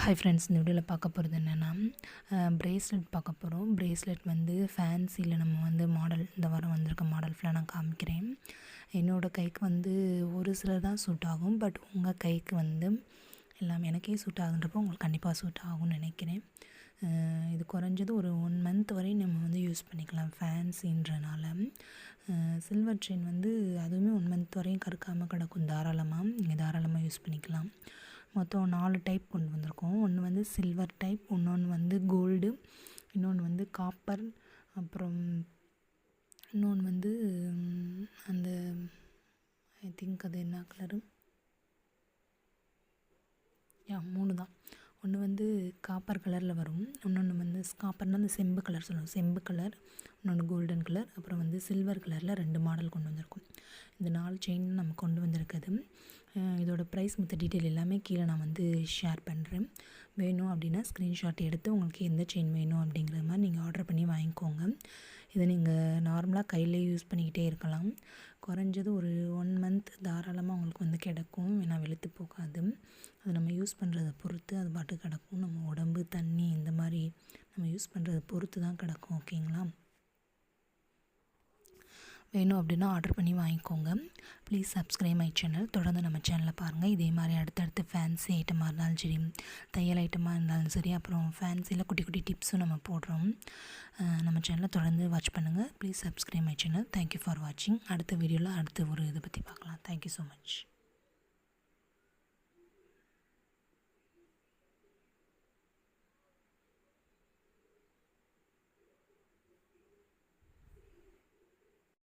Hi friends, இந்த வீடியோவில் பார்க்க போகிறது என்னென்னா ப்ரேஸ்லெட் பார்க்க போகிறோம். ப்ரேஸ்லெட் வந்து ஃபேன்சியில் நம்ம வந்து மாடல் இந்த வாரம் வந்திருக்க மாடல் ஃபுல்லாக நான் காமிக்கிறேன். என்னோடய கைக்கு வந்து ஒரு சிலர் தான் சூட் ஆகும். பட் உங்கள் கைக்கு வந்து எல்லாமே எனக்கே சூட் ஆகுன்றப்போ உங்களுக்கு கண்டிப்பாக சூட் ஆகும்னு நினைக்கிறேன். இது குறைஞ்சது ஒரு 1 மந்த் வரையும் நம்ம வந்து யூஸ் பண்ணிக்கலாம் ஃபேன்சின்றனால. சில்வர் செயின் வந்து அதுவுமே 1 மந்த் வரையும் கருக்காமல் கிடக்கும். நீங்கள் தாராளமாக யூஸ் பண்ணிக்கலாம். மொத்தம் 4 டைப் கொண்டு வந்திருக்கோம். ஒன்று வந்து சில்வர் டைப், இன்னொன்று வந்து கோல்டு, இன்னொன்று வந்து காப்பர், அப்புறம் இன்னொன்று வந்து அந்த ஐ திங்க் அது என்ன கலரு, 3 தான். ஒன்று வந்து காப்பர் கலரில் வரும், இன்னொன்று வந்து காப்பர்னால் அந்த செம்பு கலர் சொல்லுவோம், செம்பு கலர், இன்னொன்று கோல்டன் கலர், அப்புறம் வந்து சில்வர் கலரில் 2 மாடல் கொண்டு வந்திருக்கோம். இந்த 4 செயின் நம்ம கொண்டு வந்திருக்குது. இதோட ப்ரைஸ் மற்ற டீட்டெயில் எல்லாமே கீழே நான் வந்து ஷேர் பண்ணுறேன். வேணும் அப்படின்னா ஸ்க்ரீன்ஷாட் எடுத்து உங்களுக்கு எந்த செயின் வேணும் அப்படிங்கிற மாதிரி நீங்கள் ஆர்டர் பண்ணி வாங்கிக்கோங்க. இதை நீங்கள் நார்மலாக கையிலே யூஸ் பண்ணிக்கிட்டே இருக்கலாம். குறைஞ்சது ஒரு 1 மந்த் தாராளமாக உங்களுக்கு வந்து கிடக்கும். ஏன்னா வெளுத்து போகாது. அது நம்ம யூஸ் பண்ணுறதை பொறுத்து அது பாட்டு கிடக்கும். நம்ம உடம்பு, தண்ணி இந்த மாதிரி நம்ம யூஸ் பண்ணுறதை பொறுத்து தான் கிடக்கும். ஓகேங்களா? வேணும் அப்படின்னா ஆர்டர் பண்ணி வாங்கிக்கோங்க. Please subscribe my channel. தொடர்ந்து நம்ம சேனலை பாருங்கள். இதே மாதிரி அடுத்தடுத்து ஃபேன்சி ஐட்டமாக இருந்தாலும் சரி, தையல் ஐட்டமாக இருந்தாலும் சரி, அப்புறம் ஃபேன்சியில் குட்டி குட்டி டிப்ஸும் நம்ம போடுறோம். நம்ம சேனலை தொடர்ந்து வாட்ச் பண்ணுங்கள். Please subscribe my channel. Thank you for வாட்சிங். அடுத்த வீடியோவில் அடுத்த ஒரு இதை பற்றி பார்க்கலாம். Thank you so much.